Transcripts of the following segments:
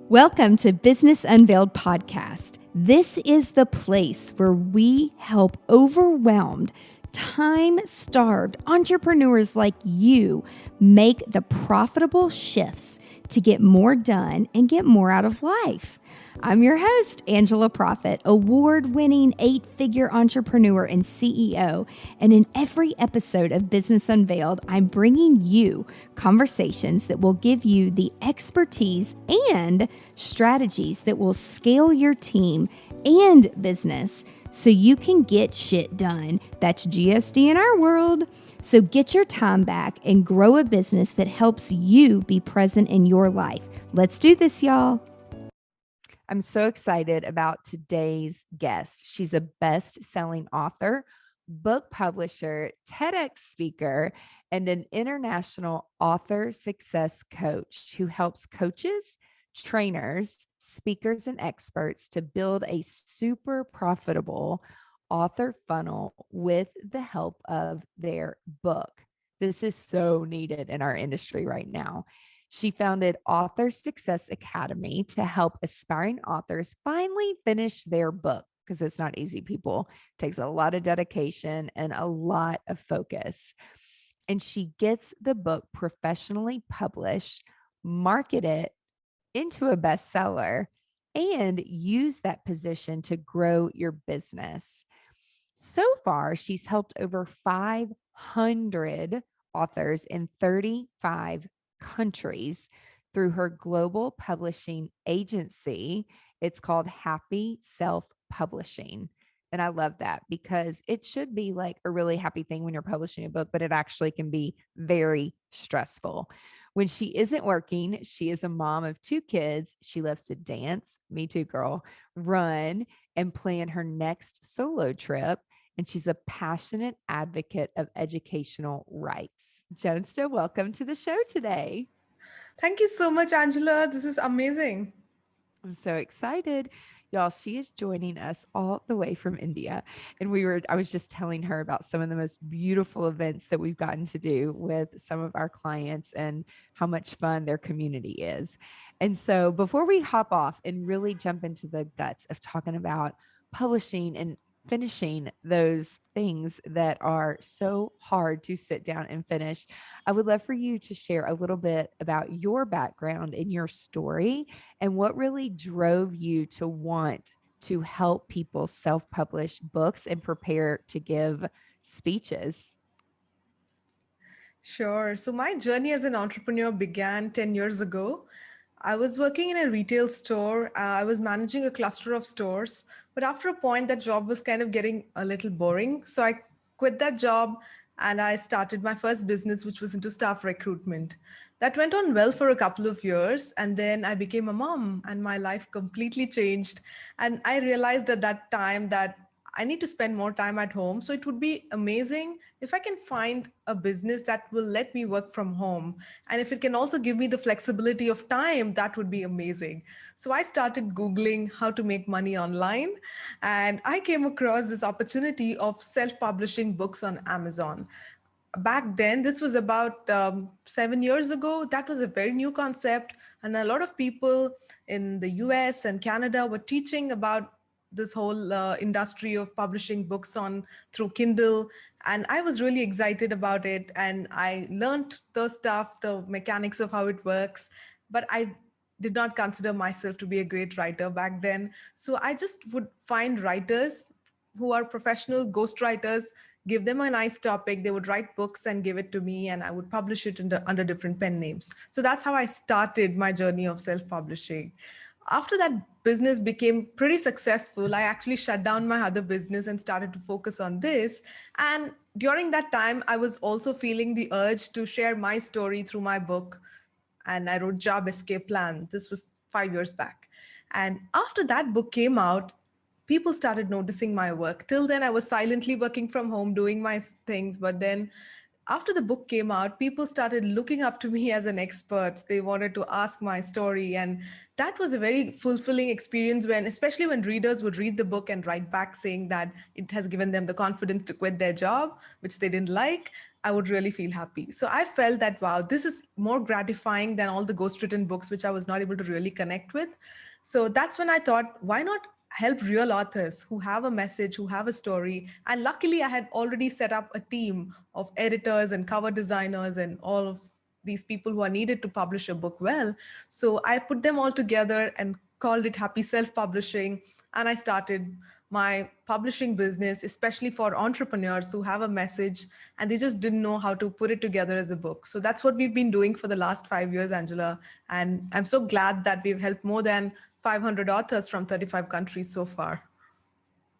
Welcome to Business Unveiled Podcast. This is the place where we help overwhelmed, time-starved entrepreneurs like you make the profitable shifts to get more done and get more out of life. I'm your host, Angela Proffitt, award-winning 8-figure entrepreneur and CEO. And in every episode of Business Unveiled, I'm bringing you conversations that will give you the expertise and strategies that will scale your team and business so you can get shit done. That's GSD in our world. So get your time back and grow a business that helps you be present in your life. Let's do this, y'all. I'm so excited about today's guest. She's a best-selling author, book publisher, TEDx speaker, and an international author success coach who helps coaches, trainers, speakers, and experts to build a super profitable author funnel with the help of their book. This is so needed in our industry right now. She founded Author Success Academy to help aspiring authors finally finish their book, because it's not easy, people. It takes a lot of dedication and a lot of focus. And she gets the book professionally published, market it into a bestseller, and use that position to grow your business. So far, she's helped over 500 authors in 35 countries through her global publishing agency. It's called Happy Self Publishing. And I love that because it should be like a really happy thing when you're publishing a book, but it actually can be very stressful. When she isn't working, she is a mom of 2 kids. She loves to dance, me too, girl, run, and plan her next solo trip. And she's a passionate advocate of educational rights. Jyotsna, welcome to the show today. Thank you so much, Angela. This is amazing. I'm so excited. Y'all, she is joining us all the way from India. And I was just telling her about some of the most beautiful events that we've gotten to do with some of our clients and how much fun their community is. And so before we hop off and really jump into the guts of talking about publishing and finishing those things that are so hard to sit down and finish, I would love for you to share a little bit about your background and your story and what really drove you to want to help people self-publish books and prepare to give speeches. Sure. So, my journey as an entrepreneur began 10 years ago. I was working in a retail store. I was managing a cluster of stores. But after a point, that job was kind of getting a little boring. So, I quit that job and I started my first business, which was into staff recruitment. That went on well for a couple of years. And then I became a mom and my life completely changed. And I realized at that time that I need to spend more time at home. So it would be amazing if I can find a business that will let me work from home. And if it can also give me the flexibility of time, that would be amazing. So I started Googling how to make money online. And I came across this opportunity of self-publishing books on Amazon. Back then, this was about 7 years ago. That was a very new concept. And a lot of people in the US and Canada were teaching about this whole industry of publishing books on through Kindle. And I was really excited about it. And I learned the stuff, the mechanics of how it works. But I did not consider myself to be a great writer back then. So I just would find writers who are professional ghostwriters, give them a nice topic, they would write books and give it to me, and I would publish it under different pen names. So that's how I started my journey of self-publishing. After that business became pretty successful, I actually shut down my other business and started to focus on this. And during that time, I was also feeling the urge to share my story through my book. And I wrote Job Escape Plan. This was 5 years back. And after that book came out, people started noticing my work. Till then, I was silently working from home, doing my things. But then after the book came out, people started looking up to me as an expert. They wanted to ask my story. And that was a very fulfilling experience when, especially when readers would read the book and write back saying that it has given them the confidence to quit their job, which they didn't like. I would really feel happy. So I felt that, wow, this is more gratifying than all the ghostwritten books, which I was not able to really connect with. So that's when I thought, why not help real authors who have a message, who have a story? And luckily, I had already set up a team of editors and cover designers and all of these people who are needed to publish a book well. So I put them all together and called it Happy Self Publishing. And I started my publishing business, especially for entrepreneurs who have a message and they just didn't know how to put it together as a book. So that's what we've been doing for the last 5 years, Angela. And I'm so glad that we've helped more than 500 authors from 35 countries so far.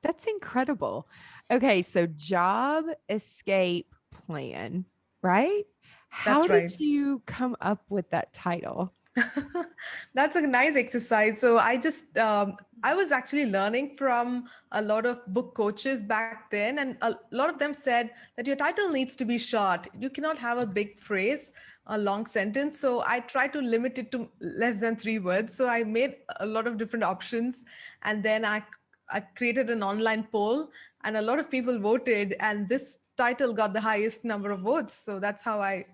That's incredible. Okay, so job escape plan, right? How That's right. did you come up with that title? That's a nice exercise. So I was actually learning from a lot of book coaches back then, and a lot of them said that your title needs to be short. You cannot have a big phrase, a long sentence. So I tried to limit it to less than 3 words. So I made a lot of different options, and then I created an online poll, and a lot of people voted, and this title got the highest number of votes. So that's how I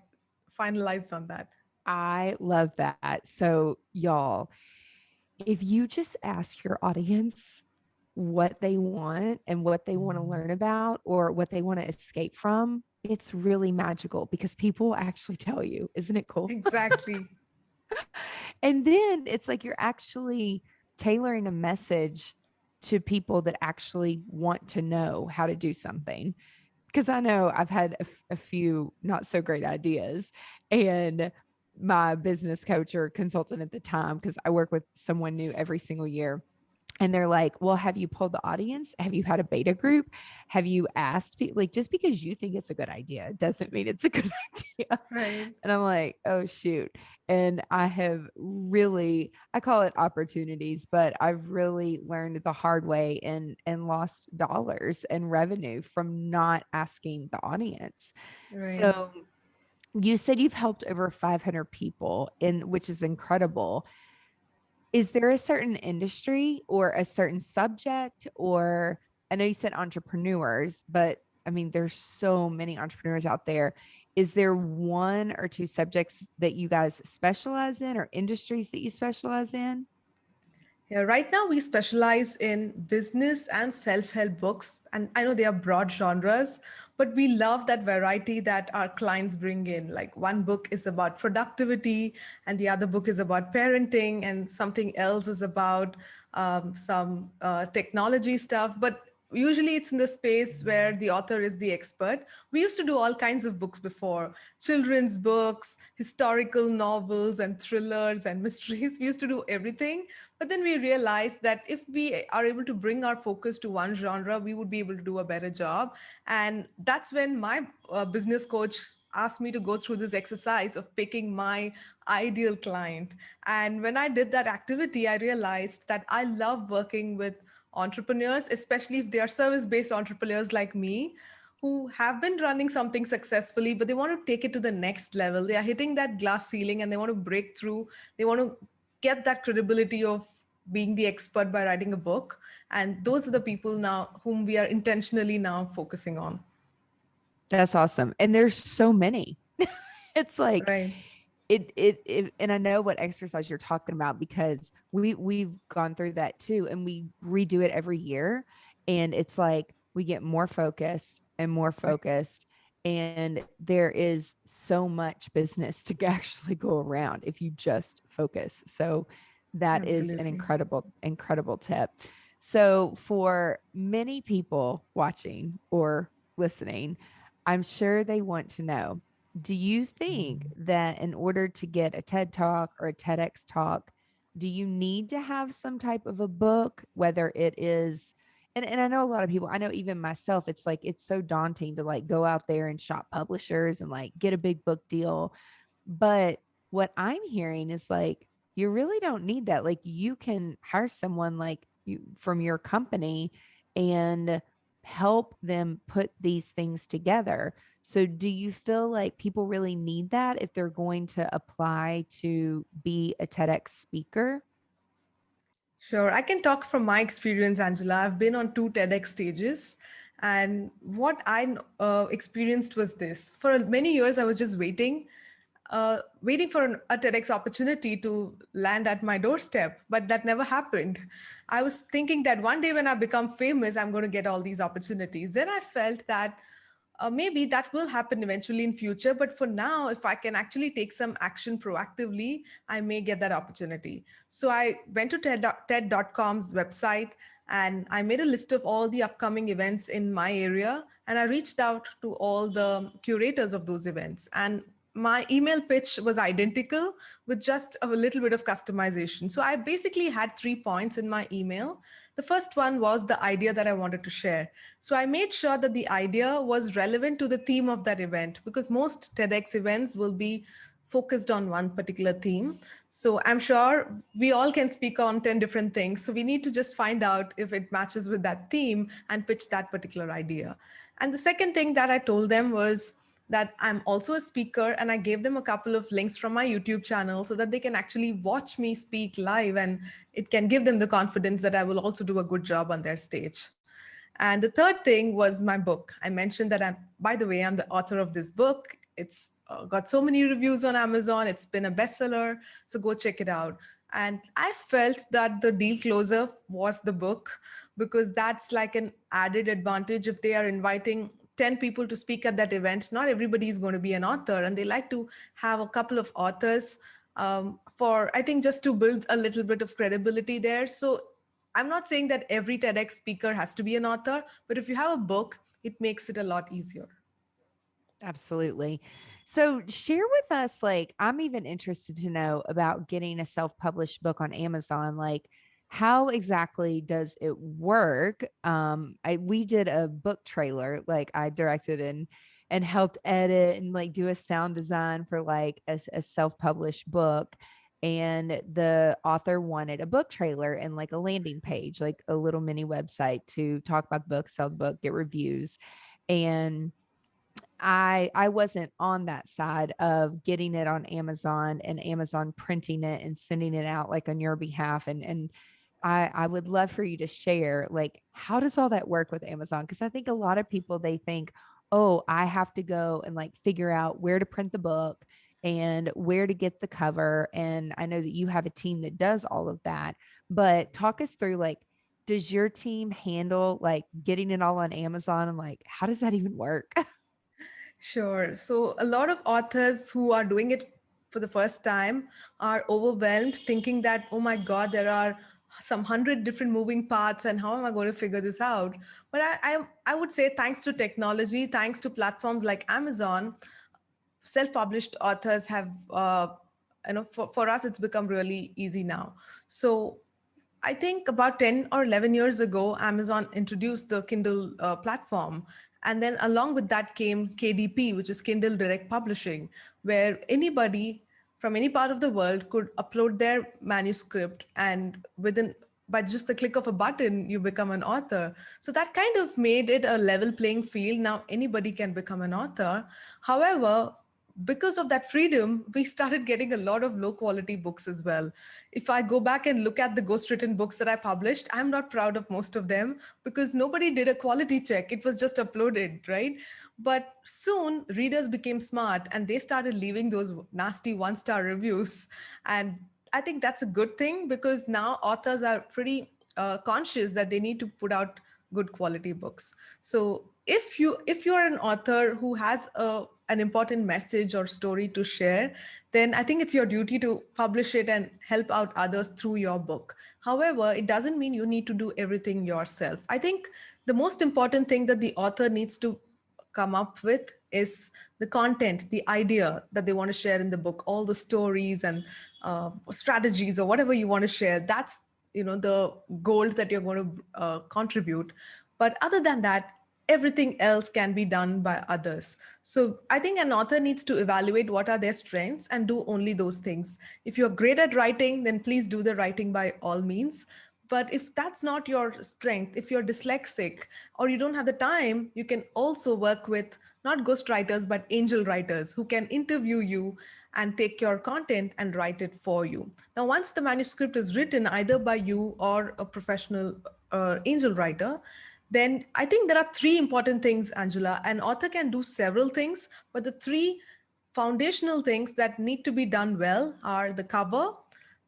finalized on that. I love that. So, y'all, if you just ask your audience what they want and what they want to learn about or what they want to escape from, it's really magical because people actually tell you. Isn't it cool? Exactly. And then it's like you're actually tailoring a message to people that actually want to know how to do something. Because I know I've had a few not so great ideas, and my business coach or consultant at the time, because I work with someone new every single year, and they're like, well, have you polled the audience? Have you had a beta group? Have you asked people? Like, just because you think it's a good idea doesn't mean it's a good idea. Right. And I'm like, oh, shoot. And I have really, I call it opportunities, but I've really learned the hard way and lost dollars and revenue from not asking the audience. Right. So you said you've helped over 500 people, in which is incredible. Is there a certain industry or a certain subject? Or I know you said entrepreneurs, but I mean, there's so many entrepreneurs out there. Is there one or two subjects that you guys specialize in or industries that you specialize in? Yeah, right now we specialize in business and self-help books. And I know they are broad genres, but we love that variety that our clients bring in. Like one book is about productivity, and the other book is about parenting, and something else is about some technology stuff. But usually it's in the space where the author is the expert. We used to do all kinds of books before: children's books, historical novels, and thrillers and mysteries. We used to do everything. But then we realized that if we are able to bring our focus to one genre, we would be able to do a better job. And that's when my business coach asked me to go through this exercise of picking my ideal client. And when I did that activity, I realized that I love working with entrepreneurs, especially if they are service based entrepreneurs like me, who have been running something successfully, but they want to take it to the next level. They are hitting that glass ceiling and they want to break through. They want to get that credibility of being the expert by writing a book. And those are the people now whom we are intentionally now focusing on. That's awesome. And there's so many. It's like Right. it and I know what exercise you're talking about because we've gone through that too, and we redo it every year, and it's like we get more focused and more Right. focused, and there is so much business to actually go around if you just focus. So that is an Absolutely. incredible tip. So for many people watching or listening, I'm sure they want to know, do you think that in order to get a TED Talk or a TEDx talk, do you need to have some type of a book, whether it is, and I know a lot of people, I know even myself, it's like, it's so daunting to like go out there and shop publishers and like get a big book deal. But what I'm hearing is like, you really don't need that. Like you can hire someone like you from your company and help them put these things together. So do you feel like people really need that if they're going to apply to be a TEDx speaker? Sure, I can talk from my experience, Angela. I've been on two TEDx stages, and what I experienced was this. For many years, I was just waiting for a TEDx opportunity to land at my doorstep, but that never happened. I was thinking that one day when I become famous, I'm going to get all these opportunities. Then I felt that maybe that will happen eventually in future, but for now, if I can actually take some action proactively, I may get that opportunity. So I went to TED.com's website, and I made a list of all the upcoming events in my area, and I reached out to all the curators of those events. And my email pitch was identical with just a little bit of customization. So I basically had 3 points in my email. The first one was the idea that I wanted to share. So I made sure that the idea was relevant to the theme of that event, because most TEDx events will be focused on one particular theme. So I'm sure we all can speak on 10 different things. So we need to just find out if it matches with that theme and pitch that particular idea. And the second thing that I told them was that I'm also a speaker, and I gave them a couple of links from my YouTube channel so that they can actually watch me speak live, and it can give them the confidence that I will also do a good job on their stage. And the third thing was my book. I mentioned that by the way, I'm the author of this book. It's got so many reviews on Amazon. It's been a bestseller. So go check it out. And I felt that the deal closer was the book, because that's like an added advantage. If they are inviting 10 people to speak at that event, not everybody is going to be an author. And they like to have a couple of authors for, I think, just to build a little bit of credibility there. So I'm not saying that every TEDx speaker has to be an author, but if you have a book, it makes it a lot easier. Absolutely. So share with us, like, I'm even interested to know about getting a self-published book on Amazon. Like, how exactly does it work? We did a book trailer, like I directed and helped edit and like do a sound design for like a self-published book. And the author wanted a book trailer and like a landing page, like a little mini website to talk about the book, sell the book, get reviews. And I wasn't on that side of getting it on Amazon and Amazon printing it and sending it out like on your behalf. And I would love for you to share, like, how does all that work with Amazon? Because I think a lot of people, they think, oh, I have to go and like figure out where to print the book and where to get the cover. And I know that you have a team that does all of that, but talk us through, like, does your team handle like getting it all on Amazon, and like, how does that even work? Sure. So a lot of authors who are doing it for the first time are overwhelmed, thinking that, oh my God, there are some 100 different moving parts, and how am I going to figure this out? But I would say, thanks to technology, thanks to platforms like Amazon, self-published authors have, for us, it's become really easy now. So I think about 10 or 11 years ago, Amazon introduced the Kindle platform. And then along with that came KDP, which is Kindle Direct Publishing, where anybody from any part of the world could upload their manuscript, and by just the click of a button, you become an author. So that kind of made it a level playing field. Now anybody can become an author. However, because of that freedom, we started getting a lot of low quality books as well. If I go back and look at the ghostwritten books that I published, I'm not proud of most of them, because nobody did a quality check. It was just uploaded, right? But soon readers became smart, and they started leaving those nasty 1-star reviews. And I think that's a good thing, because now authors are pretty conscious that they need to put out good quality books. So if you're an author who has an important message or story to share, then I think it's your duty to publish it and help out others through your book. However, it doesn't mean you need to do everything yourself. I think the most important thing that the author needs to come up with is the content, the idea that they want to share in the book, all the stories and strategies or whatever you want to share. That's the gold that you're going to contribute. But other than that, everything else can be done by others. So I think an author needs to evaluate what are their strengths and do only those things. If you're great at writing, then please do the writing by all means. But if that's not your strength, if you're dyslexic or you don't have the time, you can also work with not ghost writers, but angel writers who can interview you and take your content and write it for you. Now, once the manuscript is written either by you or a professional angel writer, then I think there are three important things, Angela. An author can do several things, but the three foundational things that need to be done well are the cover,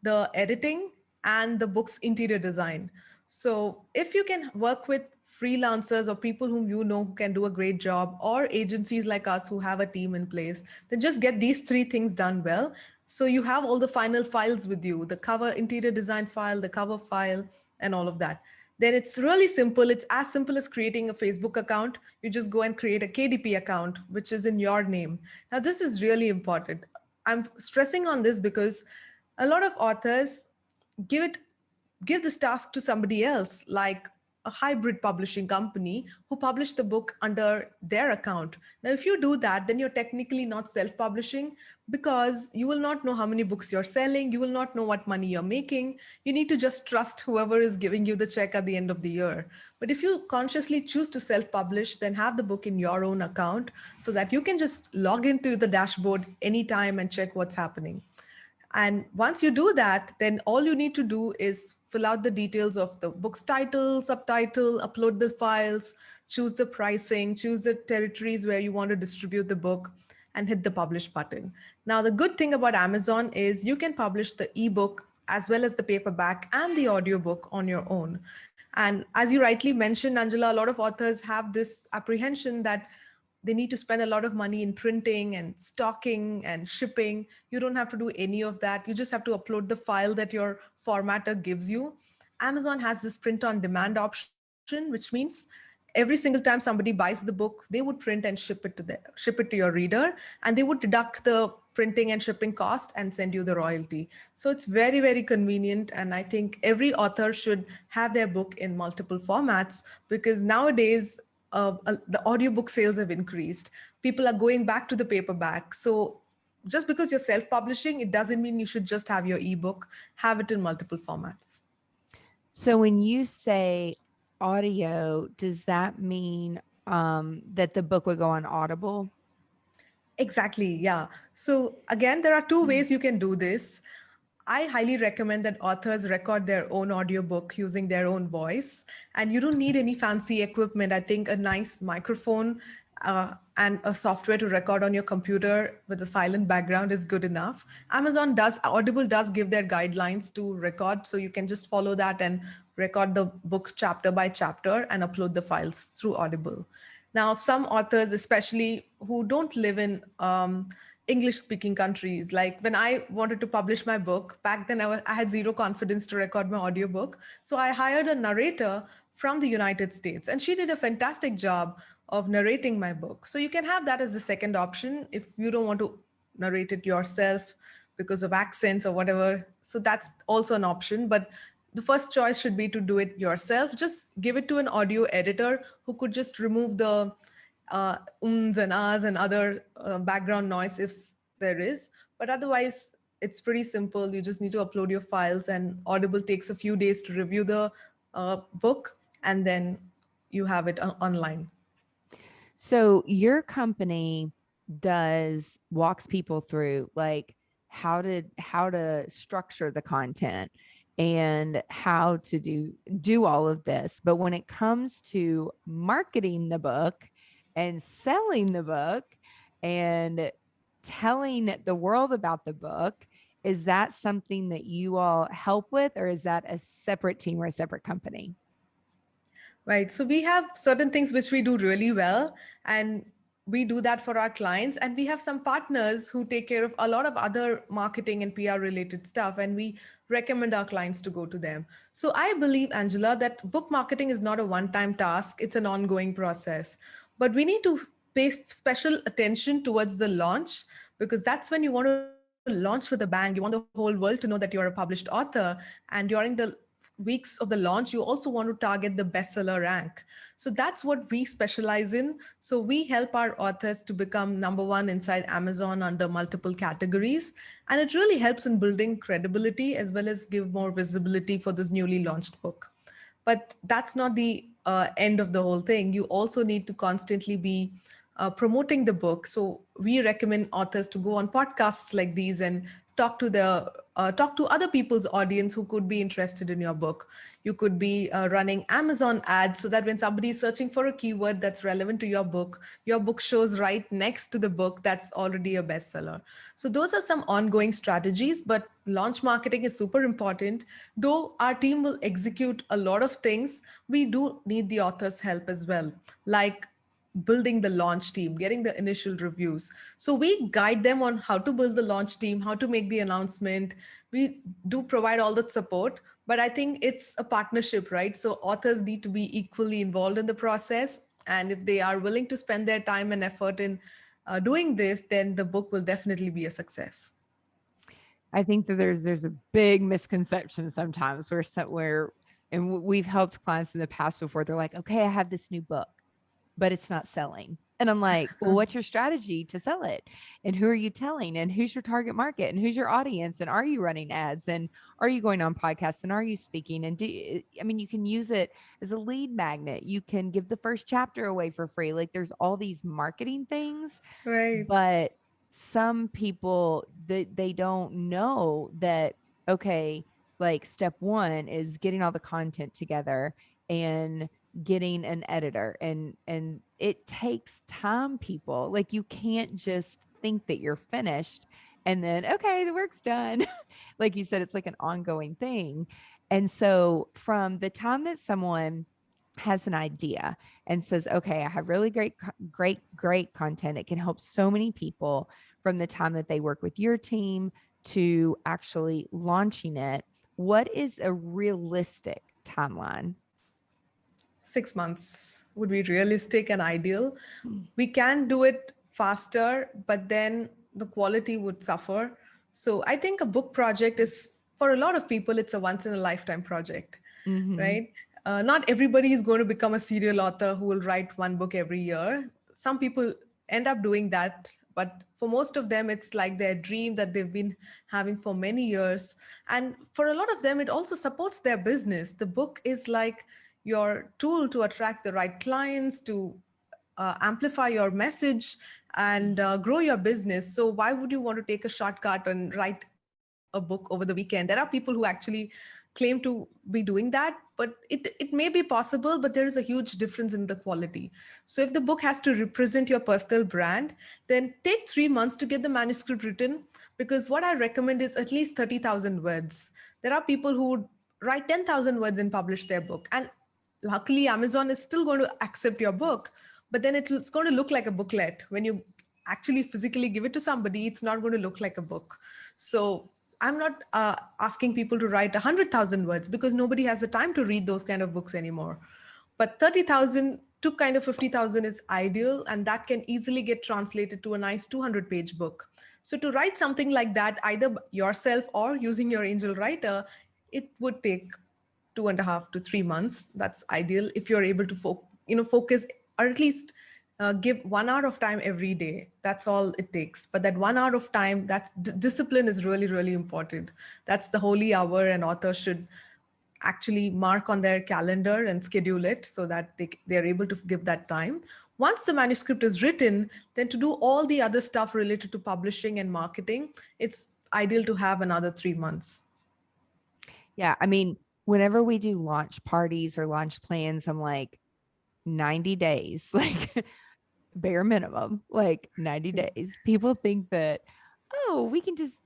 the editing, and the book's interior design. So if you can work with freelancers or people whom you know who can do a great job, or agencies like us who have a team in place, then just get these three things done well. So you have all the final files with you, the cover, interior design file, the cover file, and all of that. Then it's really simple. It's as simple as creating a Facebook account. You just go and create a KDP account, which is in your name. Now, this is really important. I'm stressing on this because a lot of authors give it give this task to somebody else, like a hybrid publishing company who publish the book under their account. Now, if you do that, then you're technically not self-publishing, because you will not know how many books you're selling. You will not know what money you're making. You need to just trust whoever is giving you the check at the end of the year. But if you consciously choose to self-publish, then have the book in your own account so that you can just log into the dashboard anytime and check what's happening. And once you do that, then all you need to do is fill out the details of the book's title, subtitle, upload the files, choose the pricing, choose the territories where you want to distribute the book, and hit the publish button. Now, the good thing about Amazon is you can publish the ebook as well as the paperback and the audiobook on your own. And as you rightly mentioned, Angela, a lot of authors have this apprehension that they need to spend a lot of money in printing and stocking and shipping. You don't have to do any of that. You just have to upload the file that your formatter gives you. Amazon has this print on demand option, which means every single time somebody buys the book, they would print and ship it to your reader, and they would deduct the printing and shipping cost and send you the royalty. So it's very, very convenient. And I think every author should have their book in multiple formats, because nowadays the audiobook sales have increased. People are going back to the paperback. So just because you're self-publishing, it doesn't mean you should just have your ebook. Have it in multiple formats. So when you say audio, does that mean that the book would go on Audible? Exactly, yeah. So again, there are two ways you can do this. I highly recommend that authors record their own audiobook using their own voice. And you don't need any fancy equipment. I think a nice microphone and a software to record on your computer with a silent background is good enough. Audible does give their guidelines to record. So you can just follow that and record the book chapter by chapter and upload the files through Audible. Now, some authors, especially who don't live in English speaking countries, like when I wanted to publish my book, back then I had zero confidence to record my audiobook. So I hired a narrator from the United States, and she did a fantastic job of narrating my book. So you can have that as the second option if you don't want to narrate it yourself because of accents or whatever. So that's also an option. But the first choice should be to do it yourself. Just give it to an audio editor who could just remove the ums and ahs and other background noise if there is. But otherwise, it's pretty simple. You just need to upload your files, and Audible takes a few days to review the book, and then you have it online. So your company walks people through like how to structure the content and how to do all of this. But when it comes to marketing the book and selling the book and telling the world about the book, is that something that you all help with, or is that a separate team or a separate company? Right. So we have certain things which we do really well, and we do that for our clients. And we have some partners who take care of a lot of other marketing and PR related stuff, and we recommend our clients to go to them. So I believe, Angela, that book marketing is not a one-time task, it's an ongoing process. But we need to pay special attention towards the launch, because that's when you want to launch with a bang. You want the whole world to know that you're a published author. And during the weeks of the launch, you also want to target the bestseller rank. So that's what we specialize in. So we help our authors to become number one inside Amazon under multiple categories. And it really helps in building credibility as well as give more visibility for this newly launched book. But that's not the end of the whole thing. You also need to constantly be promoting the book. So we recommend authors to go on podcasts like these and talk to other people's audience who could be interested in your book. You could be running Amazon ads so that when somebody is searching for a keyword that's relevant to your book shows right next to the book that's already a bestseller. So those are some ongoing strategies, but launch marketing is super important. Though our team will execute a lot of things, we do need the author's help as well, like building the launch team, getting the initial reviews. So we guide them on how to build the launch team, how to make the announcement. We do provide all that support, but I think it's a partnership, right? So authors need to be equally involved in the process. And if they are willing to spend their time and effort in doing this, then the book will definitely be a success. I think that there's a big misconception sometimes and we've helped clients in the past before. They're like, okay, I have this new book, but it's not selling. And I'm like, well, what's your strategy to sell it? And who are you telling? And who's your target market? And who's your audience? And are you running ads? And are you going on podcasts? And are you speaking? And you can use it as a lead magnet. You can give the first chapter away for free. Like there's all these marketing things, Right. but some people, they don't know that, okay, like step one is getting all the content together and getting an editor, and it takes time, people. Like you can't just think that you're finished and then, okay, the work's done. Like you said, it's like an ongoing thing. And so from the time that someone has an idea and says, okay, I have really great content, it can help so many people, from the time that they work with your team to actually launching it, what is a realistic timeline? 6 months would be realistic and ideal. We can do it faster, but then the quality would suffer. So I think a book project is, for a lot of people, it's a once in a lifetime project, Mm-hmm. right? Not everybody is going to become a serial author who will write one book every year. Some people end up doing that, but for most of them, it's like their dream that they've been having for many years. And for a lot of them, it also supports their business. The book is like your tool to attract the right clients, to amplify your message and grow your business. So why would you want to take a shortcut and write a book over the weekend? There are people who actually claim to be doing that, but it may be possible, but there is a huge difference in the quality. So if the book has to represent your personal brand, then take 3 months to get the manuscript written, because what I recommend is at least 30,000 words. There are people who would write 10,000 words and publish their book, and luckily Amazon is still going to accept your book, but then it's going to look like a booklet. When you actually physically give it to somebody, it's not going to look like a book. So I'm not asking people to write 100,000 words, because nobody has the time to read those kind of books anymore. But 30,000 to kind of 50,000 is ideal, and that can easily get translated to a nice 200-page book. So to write something like that, either yourself or using your angel writer, it would take 2.5 to 3 months. That's ideal if you're able to focus, or at least give 1 hour of time every day. That's all it takes. But that 1 hour of time, that discipline is really, really important. That's the holy hour, and authors should actually mark on their calendar and schedule it so that they're able to give that time. Once the manuscript is written, then to do all the other stuff related to publishing and marketing, it's ideal to have another 3 months. Yeah. I mean, whenever we do launch parties or launch plans, I'm like 90 days, like bare minimum, like 90 days. People think that, oh,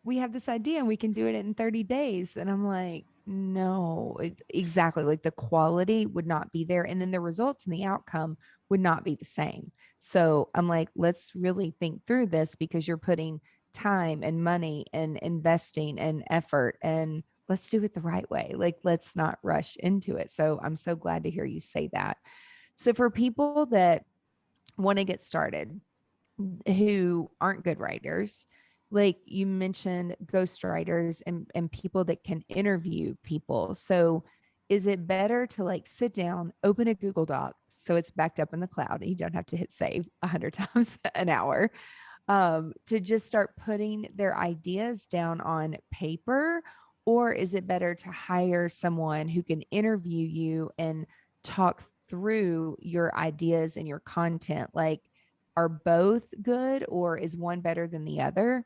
we have this idea and we can do it in 30 days. And I'm like, no, exactly. Like the quality would not be there. And then the results and the outcome would not be the same. So I'm like, let's really think through this, because you're putting time and money and investing and effort, and let's do it the right way. Like, let's not rush into it. So I'm so glad to hear you say that. So for people that want to get started, who aren't good writers, like you mentioned ghostwriters and people that can interview people. So is it better to like sit down, open a Google Doc so it's backed up in the cloud and you don't have to hit save 100 times an hour, to just start putting their ideas down on paper? Or is it better to hire someone who can interview you and talk through your ideas and your content? Like, are both good, or is one better than the other?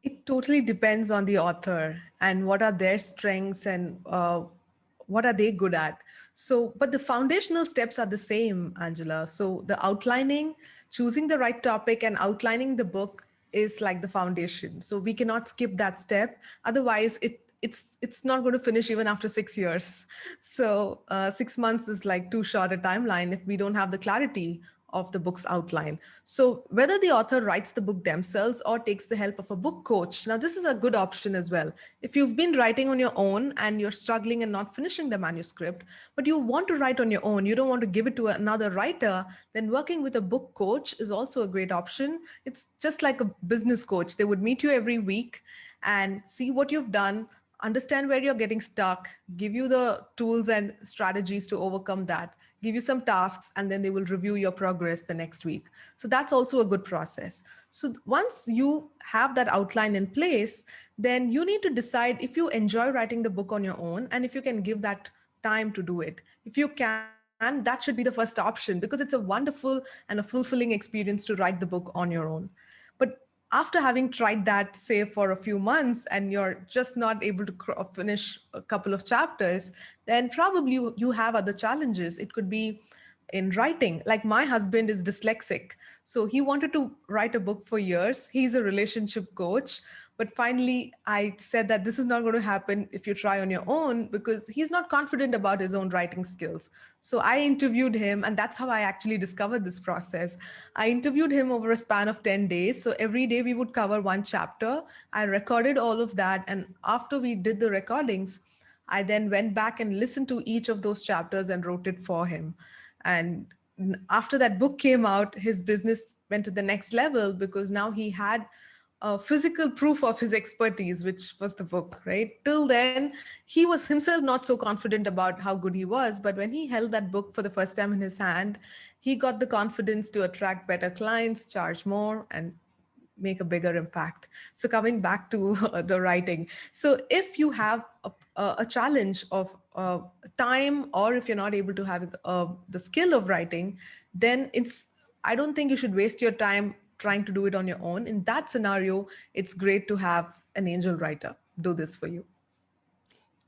It totally depends on the author and what are their strengths and what are they good at. So, but the foundational steps are the same, Angela. So, the outlining, choosing the right topic, and outlining the book is like the foundation. So, we cannot skip that step. Otherwise, it's not going to finish even after 6 years. So 6 months is like too short a timeline if we don't have the clarity of the book's outline. So whether the author writes the book themselves or takes the help of a book coach, now this is a good option as well. If you've been writing on your own and you're struggling and not finishing the manuscript, but you want to write on your own, you don't want to give it to another writer, then working with a book coach is also a great option. It's just like a business coach. They would meet you every week and see what you've done, understand where you're getting stuck, give you the tools and strategies to overcome that, give you some tasks, and then they will review your progress the next week. So that's also a good process. So once you have that outline in place, then you need to decide if you enjoy writing the book on your own and if you can give that time to do it. If you can, that should be the first option because it's a wonderful and a fulfilling experience to write the book on your own. But after having tried that, say, for a few months, and you're just not able to finish a couple of chapters, then probably you have other challenges. It could be in writing. Like my husband is dyslexic. So he wanted to write a book for years. He's a relationship coach. But finally, I said that this is not going to happen if you try on your own because he's not confident about his own writing skills. So I interviewed him, and that's how I actually discovered this process. I interviewed him over a span of 10 days. So every day we would cover one chapter. I recorded all of that. And after we did the recordings, I then went back and listened to each of those chapters and wrote it for him. And after that book came out, his business went to the next level because now he had physical proof of his expertise, which was the book, right? Till then, he was himself not so confident about how good he was. But when he held that book for the first time in his hand, he got the confidence to attract better clients, charge more, and make a bigger impact. So coming back to the writing, so if you have a challenge of time, or if you're not able to have the skill of writing, then I don't think you should waste your time trying to do it on your own. In that scenario, it's great to have an angel writer do this for you.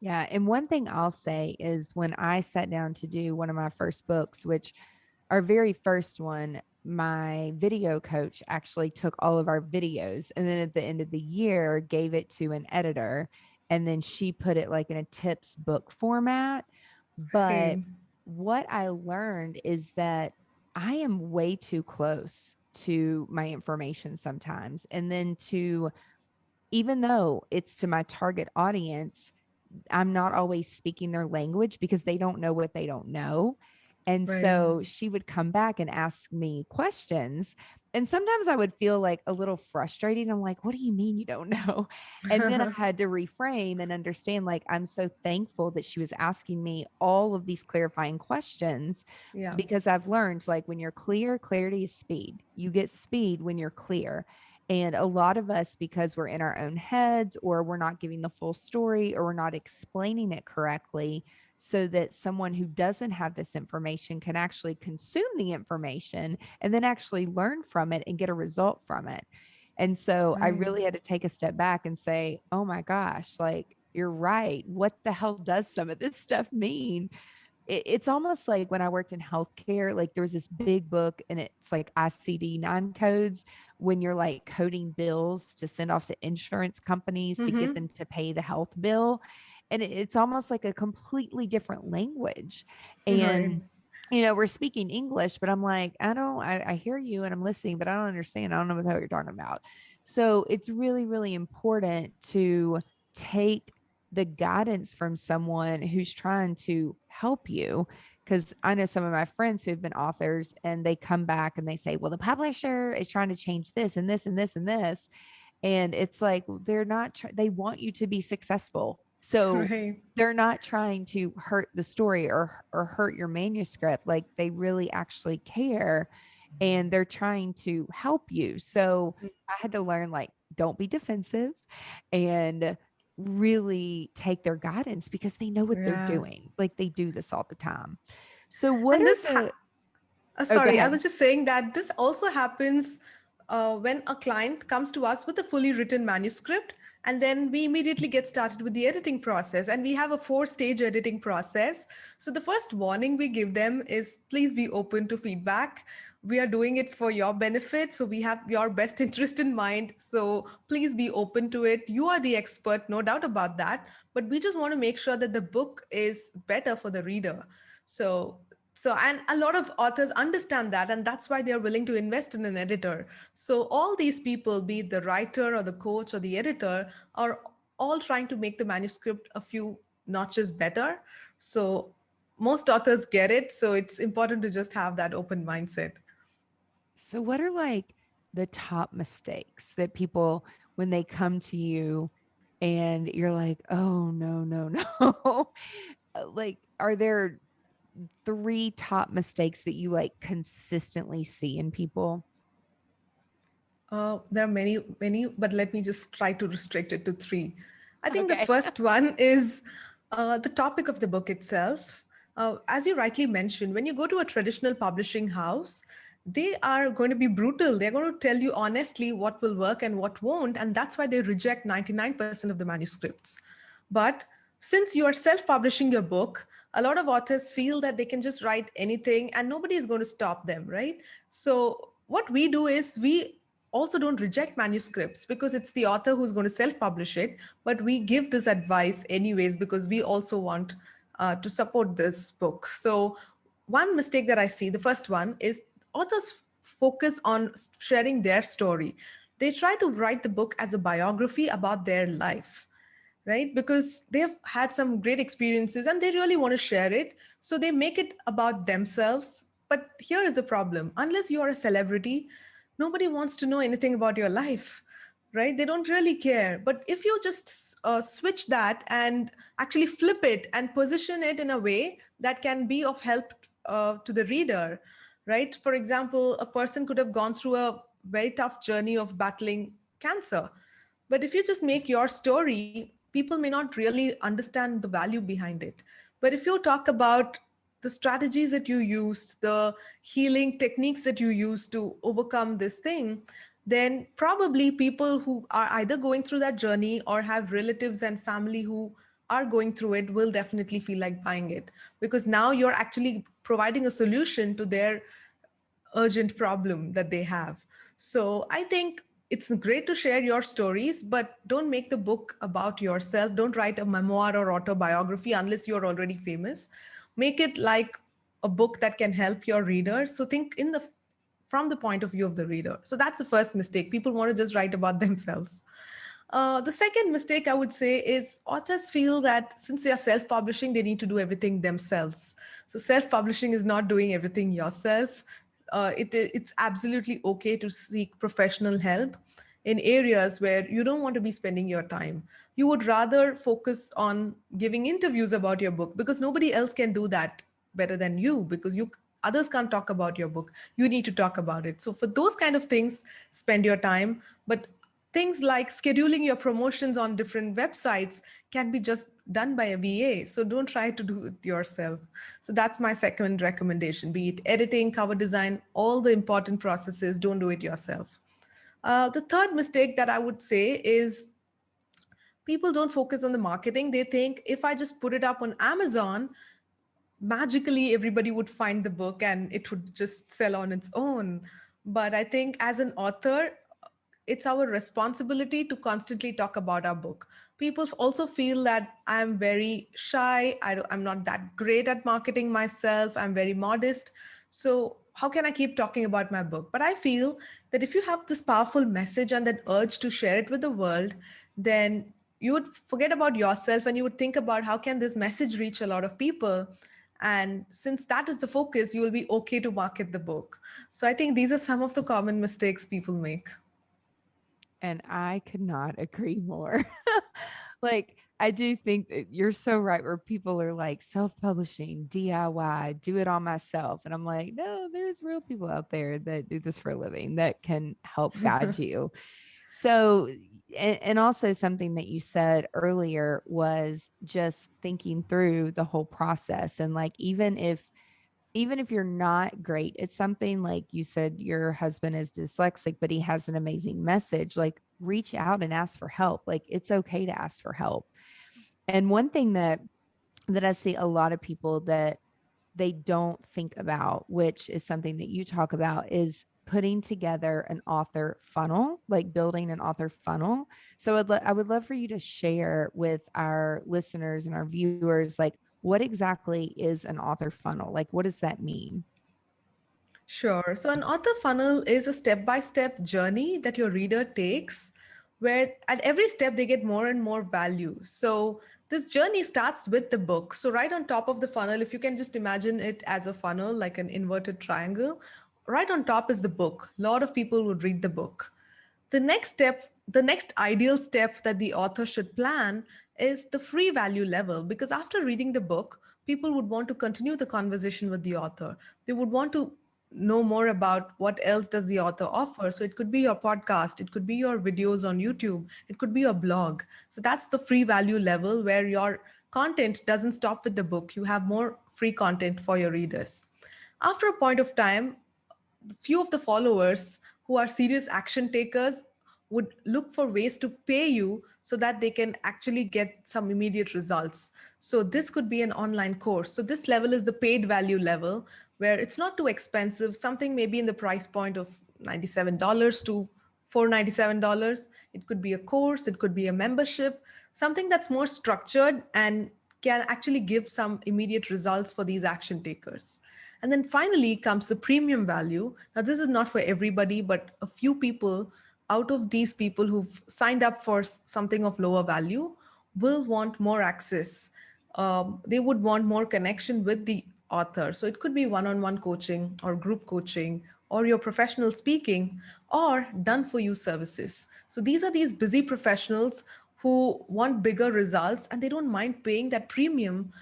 Yeah. And one thing I'll say is when I sat down to do one of my first books, which our very first one, my video coach actually took all of our videos and then at the end of the year gave it to an editor. And then she put it like in a tips book format. But Hey. what I learned is that I am way too close to my information sometimes. And then even though it's to my target audience, I'm not always speaking their language because they don't know what they don't know. And Right. so she would come back and ask me questions. And sometimes I would feel like a little frustrated. I'm like, what do you mean you don't know? And then I had to reframe and understand, like, I'm so thankful that she was asking me all of these clarifying questions Yeah. because I've learned, like, when you're clear, clarity is speed. You get speed when you're clear. And a lot of us, because we're in our own heads or we're not giving the full story or we're not explaining it correctly so that someone who doesn't have this information can actually consume the information and then actually learn from it and get a result from it. And so I Right. really had to take a step back and say, oh my gosh, like, you're right. What the hell does some of this stuff mean? It's almost like when I worked in healthcare, like there was this big book and it's like ICD-9 codes when you're like coding bills to send off to insurance companies to get Mm-hmm. them to pay the health bill. And it's almost like a completely different language. Right. And, we're speaking English, but I'm like, I hear you and I'm listening, but I don't understand. I don't know what the hell you're talking about. So it's really, really important to take the guidance from someone who's trying to help you. Because I know some of my friends who've been authors and they come back and they say, well, the publisher is trying to change this and this and this and this. And it's like, they're not, they want you to be successful. So Right. they're not trying to hurt the story or hurt your manuscript. Like they really actually care and they're trying to help you. So I had to learn, like, don't be defensive and really take their guidance because they know what they're Yeah. doing. Like they do this all the time. So what And are this the Oh, go Sorry, I ahead. was just saying that this also happens when a client comes to us with a fully written manuscript, and then we immediately get started with the editing process. And we have a 4-stage editing process. So the first warning we give them is please be open to feedback. We are doing it for your benefit. So we have your best interest in mind. So please be open to it. You are the expert, no doubt about that. But we just want to make sure that the book is better for the reader. So and a lot of authors understand that, and that's why they're willing to invest in an editor. So all these people, be it the writer or the coach or the editor, are all trying to make the manuscript a few notches better. So most authors get it. So it's important to just have that open mindset. So, what are like the top mistakes that people, when they come to you and you're like, oh, no, no, no? Like, are there three top mistakes that you like consistently see in people? There are many, many, but let me just try to restrict it to 3. I think the Okay. first one is the topic of the book itself. As you rightly mentioned, when you go to a traditional publishing house, they are going to be brutal. They're going to tell you honestly what will work and what won't. And that's why they reject 99% of the manuscripts. But since you are self publishing your book, a lot of authors feel that they can just write anything and nobody is going to stop them, right? So, what we do is we also don't reject manuscripts because it's the author who's going to self publish it, but we give this advice anyways because we also want to support this book. So, one mistake that I see, the first one is authors focus on sharing their story. They try to write the book as a biography about their life, right? Because they've had some great experiences and they really want to share it. So they make it about themselves. But here is the problem: unless you are a celebrity, nobody wants to know anything about your life, right? They don't really care. But if you just switch that and actually flip it and position it in a way that can be of help to the reader, right? For example, a person could have gone through a very tough journey of battling cancer, but if you just make your story, people may not really understand the value behind it. But if you talk about the strategies that you used, the healing techniques that you used to overcome this thing, then probably people who are either going through that journey or have relatives and family who are going through it will definitely feel like buying it, because now you're actually providing a solution to their urgent problem that they have. So I think it's great to share your stories, but don't make the book about yourself. Don't write a memoir or autobiography unless you're already famous. Make it like a book that can help your reader. So think in the from the point of view of the reader. So that's the first mistake. People want to just write about themselves. The second mistake I would say is authors feel that since they are self publishing, they need to do everything themselves. So, self publishing is not doing everything yourself. It's absolutely okay to seek professional help in areas where you don't want to be spending your time. You would rather focus on giving interviews about your book because nobody else can do that better than you, because you others can't talk about your book. You need to talk about it. So for those kind of things, spend your time. But things like scheduling your promotions on different websites can be just done by a VA. So don't try to do it yourself. So that's my second recommendation: be it editing, cover design, all the important processes, don't do it yourself. The third mistake that I would say is people don't focus on the marketing. They think if I just put it up on Amazon, magically everybody would find the book and it would just sell on its own. But I think as an author, it's our responsibility to constantly talk about our book. People also feel that I'm very shy. I'm not that great at marketing myself. I'm very modest. So, how can I keep talking about my book? But I feel that if you have this powerful message and that urge to share it with the world, then you would forget about yourself and you would think about how can this message reach a lot of people. And since that is the focus, you will be okay to market the book. So I think these are some of the common mistakes people make. And I could not agree more. Like, I do think that you're so right, where people are like self-publishing, DIY, do it all myself. And I'm like, no, there's real people out there that do this for a living that can help guide you. So, and also something that you said earlier was just thinking through the whole process. And like, even if even if you're not great, it's something like you said, your husband is dyslexic, but he has an amazing message. Like, reach out and ask for help. Like, it's okay to ask for help. And one thing that I see a lot of people that they don't think about, which is something that you talk about, is putting together an author funnel, like building an author funnel. So I would love for you to share with our listeners and our viewers, like, what exactly is an author funnel? Like, what does that mean? Sure. So, an author funnel is a step by step journey that your reader takes, where at every step they get more and more value. So, this journey starts with the book. So, right on top of the funnel, if you can just imagine it as a funnel, like an inverted triangle, right on top is the book. A lot of people would read the book. The next ideal step that the author should plan is the free value level, because after reading the book, people would want to continue the conversation with the author. They would want to know more about what else does the author offer. So it could be your podcast, it could be your videos on YouTube, it could be your blog. So that's the free value level where your content doesn't stop with the book. You have more free content for your readers. After a point of time, few of the followers who are serious action takers would look for ways to pay you so that they can actually get some immediate results. So this could be an online course. So this level is the paid value level, where it's not too expensive, something maybe in the price point of $97 to $497. It could be a course, it could be a membership, something that's more structured and can actually give some immediate results for these action takers. And then finally comes the premium value. Now, this is not for everybody, but a few people out of these people who've signed up for something of lower value will want more access. They would want more connection with the author. So it could be one on one coaching or group coaching or your professional speaking or done for you services. So these are these busy professionals who want bigger results and they don't mind paying that premium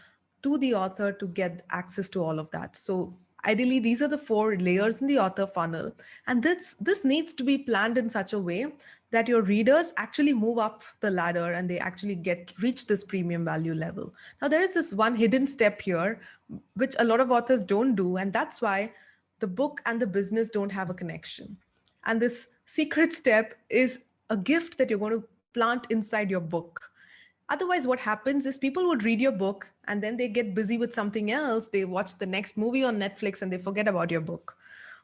to the author to get access to all of that. So ideally, these are the four layers in the author funnel. And this needs to be planned in such a way that your readers actually move up the ladder and they actually get reach this premium value level. Now, there is this one hidden step here, which a lot of authors don't do. And that's why the book and the business don't have a connection. And this secret step is a gift that you're going to plant inside your book. Otherwise, what happens is people would read your book and then they get busy with something else. They watch the next movie on Netflix and they forget about your book.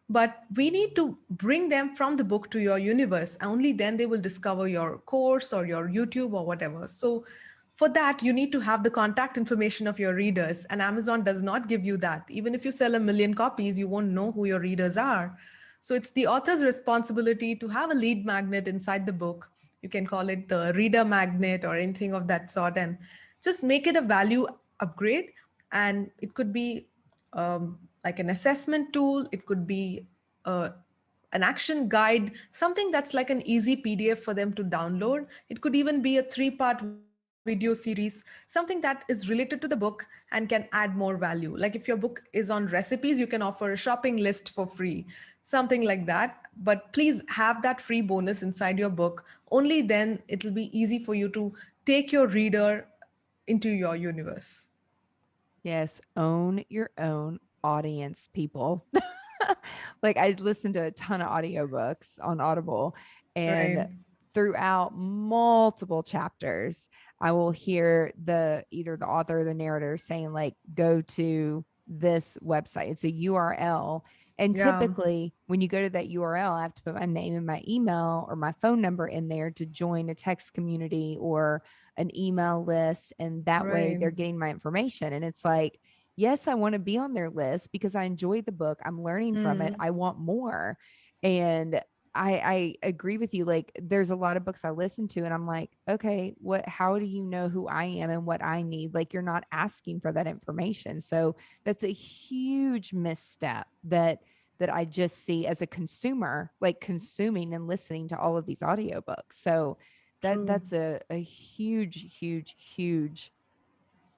But we need to bring them from the book to your universe. Only then they will discover your course or your YouTube or whatever. So, for that, you need to have the contact information of your readers. And Amazon does not give you that. Even if you sell 1 million copies, you won't know who your readers are. So it's the author's responsibility to have a lead magnet inside the book. You can call it the reader magnet or anything of that sort, and just make it a value upgrade. And it could be like an assessment tool, it could be uh, an action guide, something that's like an easy PDF for them to download. It could even be a 3-part video series, something that is related to the book and can add more value. Like if your book is on recipes, you can offer a shopping list for free, something like that. But please have that free bonus inside your book. Only then it'll be easy for you to take your reader into your universe. Yes, own your own audience, people. Like, I listened to a ton of audiobooks on Audible, and Right. throughout multiple chapters, I will hear either the author or the narrator saying, like, go to this website. It's a URL. And Yeah. typically when you go to that URL, I have to put my name and my email or my phone number in there to join a text community or an email list. And that way Right. they're getting my information. And it's like, yes, I want to be on their list because I enjoyed the book. I'm learning from it. Mm, I want more. And I agree with you. Like, there's a lot of books I listen to and I'm like, okay, how do you know who I am and what I need? Like, you're not asking for that information. So that's a huge misstep that I just see as a consumer, like consuming and listening to all of these audiobooks. So true. that's a huge, huge, huge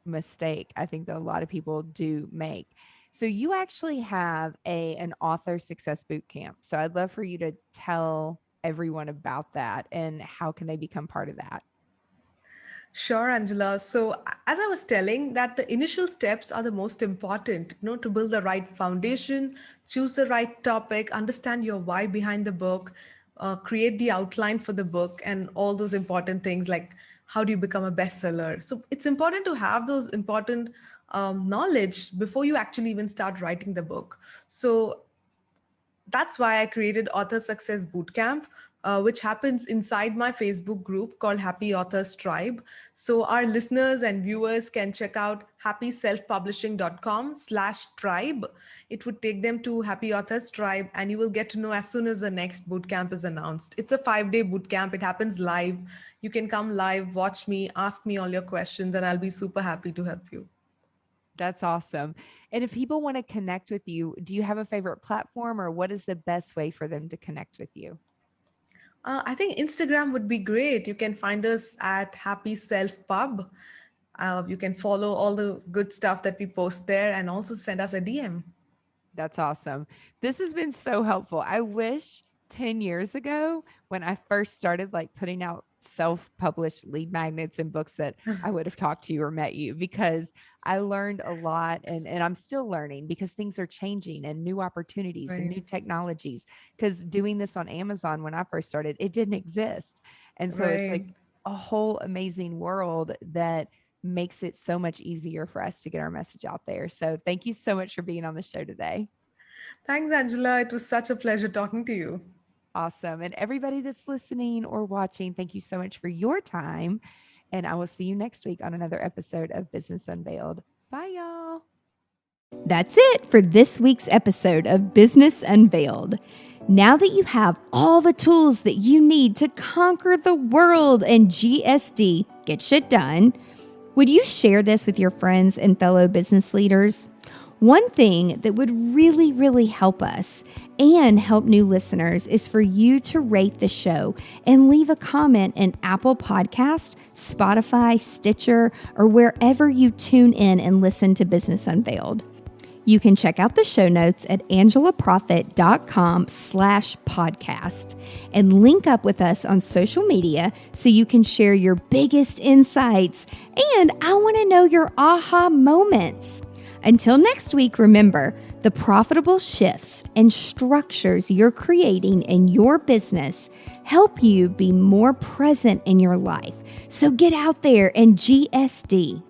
mistake I think that a lot of people do make. So you actually have an author success boot camp. So I'd love for you to tell everyone about that and how can they become part of that. Sure, Angela. So, as I was telling, that the initial steps are the most important, to build the right foundation, choose the right topic, understand your why behind the book, create the outline for the book, and all those important things like how do you become a bestseller. So, it's important to have those important knowledge before you actually even start writing the book. So, that's why I created Author Success Bootcamp, which happens inside my Facebook group called Happy Authors Tribe. So our listeners and viewers can check out happyselfpublishing.com/tribe. It would take them to Happy Authors Tribe, and you will get to know as soon as the next bootcamp is announced. It's a 5-day bootcamp. It happens live. You can come live, watch me, ask me all your questions, and I'll be super happy to help you. That's awesome. And if people want to connect with you, do you have a favorite platform, or what is the best way for them to connect with you? I think Instagram would be great. You can find us at Happy Self Pub. You can follow all the good stuff that we post there and also send us a DM. That's awesome. This has been so helpful. I wish 10 years ago, when I first started like putting out self-published lead magnets and books, that I would have talked to you or met you, because I learned a lot, and I'm still learning because things are changing and new opportunities and new technologies. Because doing this on Amazon when I first started, it didn't exist. And so it's like a whole amazing world that makes it so much easier for us to get our message out there. So thank you so much for being on the show today. Thanks, Angela. It was such a pleasure talking to you. Awesome. And everybody that's listening or watching, thank you so much for your time. And I will see you next week on another episode of Business Unveiled. Bye, y'all. That's it for this week's episode of Business Unveiled. Now that you have all the tools that you need to conquer the world and GSD, get shit done, would you share this with your friends and fellow business leaders? One thing that would really, really help us and help new listeners is for you to rate the show and leave a comment in Apple Podcast, Spotify, Stitcher, or wherever you tune in and listen to Business Unveiled. You can check out the show notes at angelaproffitt.com/podcast and link up with us on social media so you can share your biggest insights. And I want to know your aha moments. Until next week, remember, the profitable shifts and structures you're creating in your business help you be more present in your life. So get out there and GSD.